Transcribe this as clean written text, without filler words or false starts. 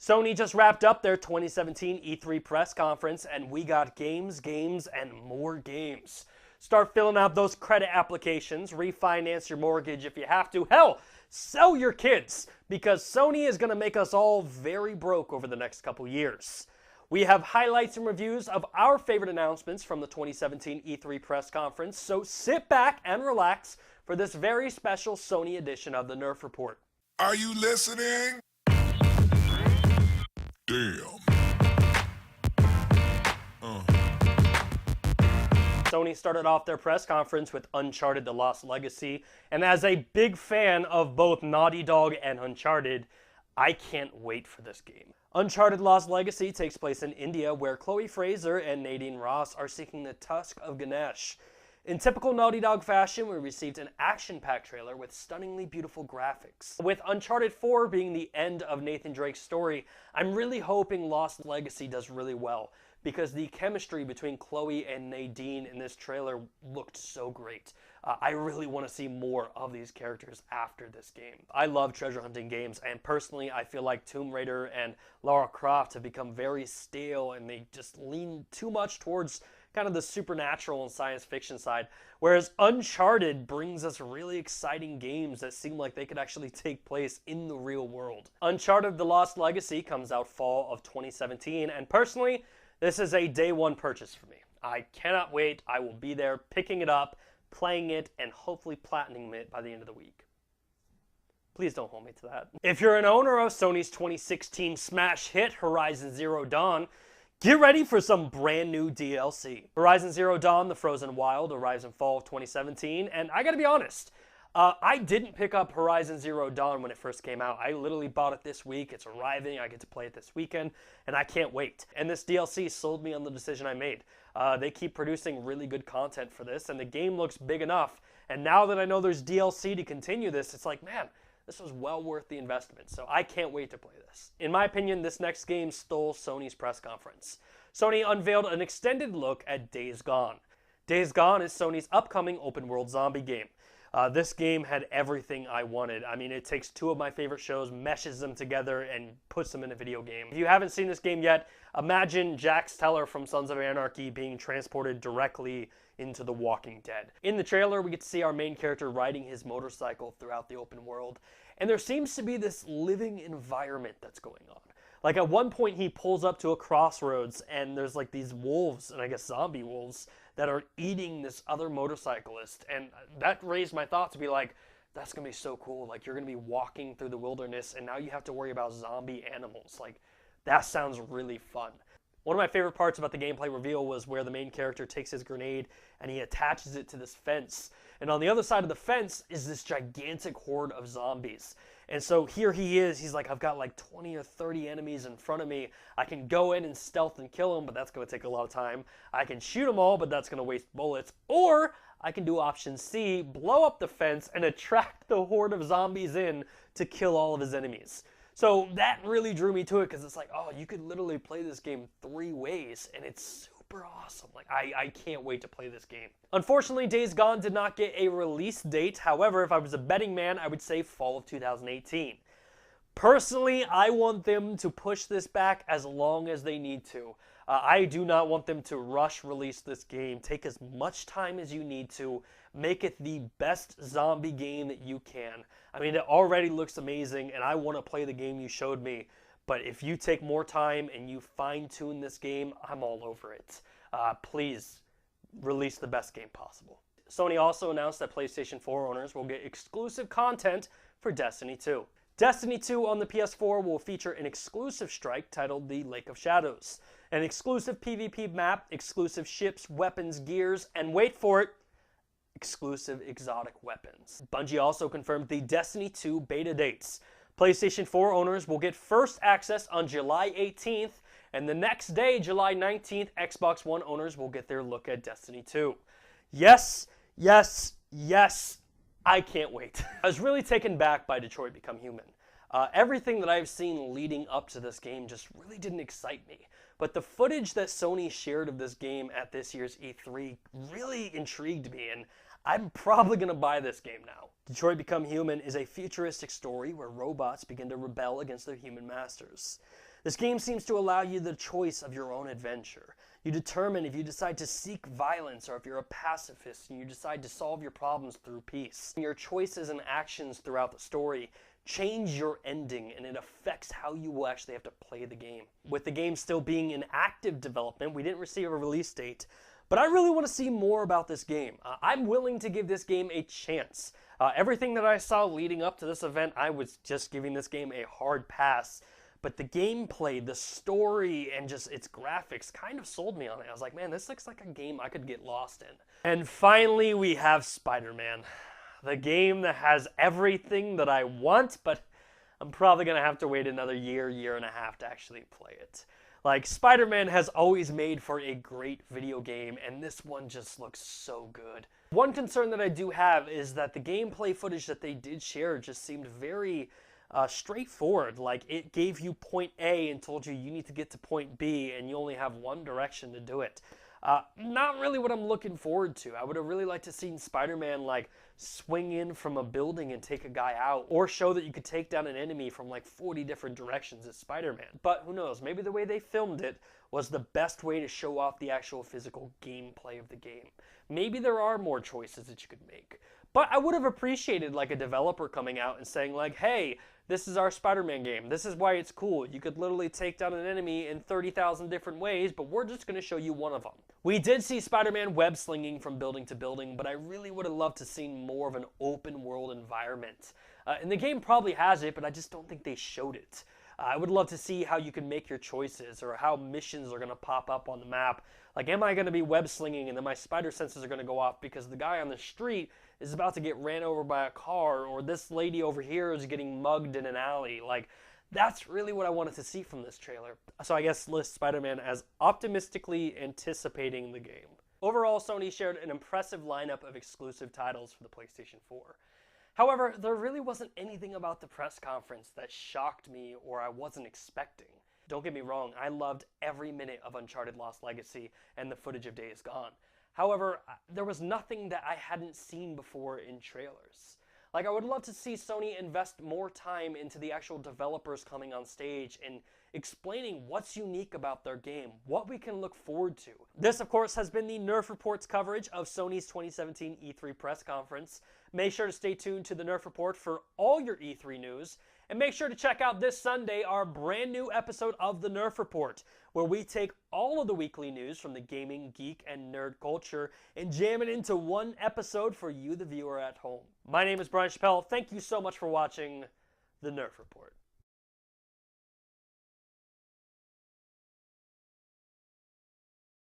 Sony just wrapped up their 2017 E3 press conference, and we got games, and more games. Start filling out those credit applications, refinance your mortgage if you have to. Hell, sell your kids, because Sony is going to make us all very broke over the next couple years. We have highlights and reviews of our favorite announcements from the 2017 E3 press conference, so sit back and relax for this very special Sony edition of the Nerf Report. Are you listening? Damn. Sony started off their press conference with Uncharted: The Lost Legacy, and as a big fan of both Naughty Dog and Uncharted, I can't wait for this game. Uncharted: Lost Legacy takes place in India, where Chloe Fraser and Nadine Ross are seeking the tusk of Ganesh. In typical Naughty Dog fashion, we received an action-packed trailer with stunningly beautiful graphics. With Uncharted 4 being the end of Nathan Drake's story, I'm really hoping Lost Legacy does really well, because the chemistry between Chloe and Nadine in this trailer looked so great. I really want to see more of these characters after this game. I love treasure hunting games, and personally I feel like Tomb Raider and Lara Croft have become very stale, and they just lean too much towards kind of the supernatural and science fiction side, whereas Uncharted brings us really exciting games that seem like they could actually take place in the real world. Uncharted: The Lost Legacy comes out fall of 2017, and personally, this is a day one purchase for me. I cannot wait. I will be there picking it up, playing it, and hopefully platinuming it by the end of the week. Please don't hold me to that. If you're an owner of Sony's 2016 smash hit Horizon Zero Dawn, get ready for some brand new DLC. Horizon Zero Dawn: The Frozen Wild arrives in fall of 2017, and I gotta be honest, I didn't pick up Horizon Zero Dawn when it first came out. I literally bought it this week. It's arriving. I get to play it this weekend, and I can't wait. And this DLC sold me on the decision I made. They keep producing really good content for this, and the game looks big enough. And now that I know there's DLC to continue this, it's like, man, this was well worth the investment. So I can't wait to play this. In my opinion, this next game stole Sony's press conference. Sony unveiled an extended look at Days Gone. Days Gone is Sony's upcoming open-world zombie game. This game had everything I wanted. I mean, it takes two of my favorite shows, meshes them together, and puts them in a video game. If you haven't seen this game yet, imagine Jax Teller from Sons of Anarchy being transported directly into The Walking Dead. In the trailer, we get to see our main character riding his motorcycle throughout the open world, and there seems to be this living environment that's going on. Like at one point he pulls up to a crossroads and there's like these wolves, and I guess zombie wolves, that are eating this other motorcyclist. And that raised my thought to be like, that's going to be so cool. Like you're going to be walking through the wilderness and now you have to worry about zombie animals. Like that sounds really fun. One of my favorite parts about the gameplay reveal was where the main character takes his grenade and he attaches it to this fence. And on the other side of the fence is this gigantic horde of zombies. And so here he is, he's like, I've got like 20 or 30 enemies in front of me. I can go in and stealth and kill them, but that's going to take a lot of time. I can shoot them all, but that's going to waste bullets. Or I can do option C, blow up the fence and attract the horde of zombies in to kill all of his enemies. So that really drew me to it, because it's like, oh, you could literally play this game 3 ways, and it's super awesome. Like, I can't wait to play this game. Unfortunately, Days Gone did not get a release date. However, if I was a betting man, I would say fall of 2018. Personally, I want them to push this back as long as they need to. I do not want them to rush release this game. Take as much time as you need to. Make it the best zombie game that you can. I mean, it already looks amazing, and I want to play the game you showed me. But if you take more time and you fine-tune this game, I'm all over it. Please, release the best game possible. Sony also announced that PlayStation 4 owners will get exclusive content for Destiny 2. Destiny 2 on the PS4 will feature an exclusive strike titled The Lake of Shadows, an exclusive PvP map, exclusive ships, weapons, gears, and wait for it, exclusive exotic weapons. Bungie also confirmed the Destiny 2 beta dates. PlayStation 4 owners will get first access on July 18th, and the next day, July 19th, Xbox One owners will get their look at Destiny 2. Yes, yes, yes, I can't wait. I was really taken back by Detroit Become Human. Everything that I've seen leading up to this game just really didn't excite me. But the footage that Sony shared of this game at this year's E3 really intrigued me, and I'm probably going to buy this game now. Detroit Become Human is a futuristic story where robots begin to rebel against their human masters. This game seems to allow you the choice of your own adventure. You determine if you decide to seek violence or if you're a pacifist and you decide to solve your problems through peace. Your choices and actions throughout the story change your ending, and it affects how you will actually have to play the game. With the game still being in active development, we didn't receive a release date, but I really want to see more about this game. I'm willing to give this game a chance. Everything that I saw leading up to this event, I was just giving this game a hard pass. But the gameplay, the story, and just its graphics kind of sold me on it. I was like, man, this looks like a game I could get lost in. And finally, we have Spider-Man. The game that has everything that I want, but I'm probably going to have to wait another year and a half to actually play it. Like, Spider-Man has always made for a great video game, and this one just looks so good. One concern that I do have is that the gameplay footage that they did share just seemed very straightforward. Like, it gave you point A and told you need to get to point B, and you only have one direction to do it. Not really what I'm looking forward to. I would have really liked to see Spider-Man like swing in from a building and take a guy out, or show that you could take down an enemy from like 40 different directions as Spider-Man. But who knows, maybe the way they filmed it was the best way to show off the actual physical gameplay of the game. Maybe there are more choices that you could make. But I would have appreciated like a developer coming out and saying like, hey, this is our Spider-Man game. This is why it's cool. You could literally take down an enemy in 30,000 different ways, but we're just going to show you one of them. We did see Spider-Man web slinging from building to building, but I really would have loved to see more of an open world environment. And the game probably has it, but I just don't think they showed it. I would love to see how you can make your choices or how missions are going to pop up on the map. Like, am I going to be web slinging and then my spider senses are going to go off because the guy on the street is about to get ran over by a car, or this lady over here is getting mugged in an alley? Like, that's really what I wanted to see from this trailer. So I guess list Spider-Man as optimistically anticipating the game. Overall, Sony shared an impressive lineup of exclusive titles for the PlayStation 4. However, there really wasn't anything about the press conference that shocked me or I wasn't expecting. Don't get me wrong, I loved every minute of Uncharted Lost Legacy and the footage of Days Gone. However, there was nothing that I hadn't seen before in trailers. Like, I would love to see Sony invest more time into the actual developers coming on stage and explaining what's unique about their game, what we can look forward to. This, of course, has been the Nerf Report's coverage of Sony's 2017 E3 press conference. Make sure to stay tuned to the Nerf Report for all your E3 news, and make sure to check out this Sunday our brand new episode of the Nerf Report, where we take all of the weekly news from the gaming, geek, and nerd culture and jam it into one episode for you, the viewer at home. My name is Brian Chappelle. Thank you so much for watching the Nerf Report.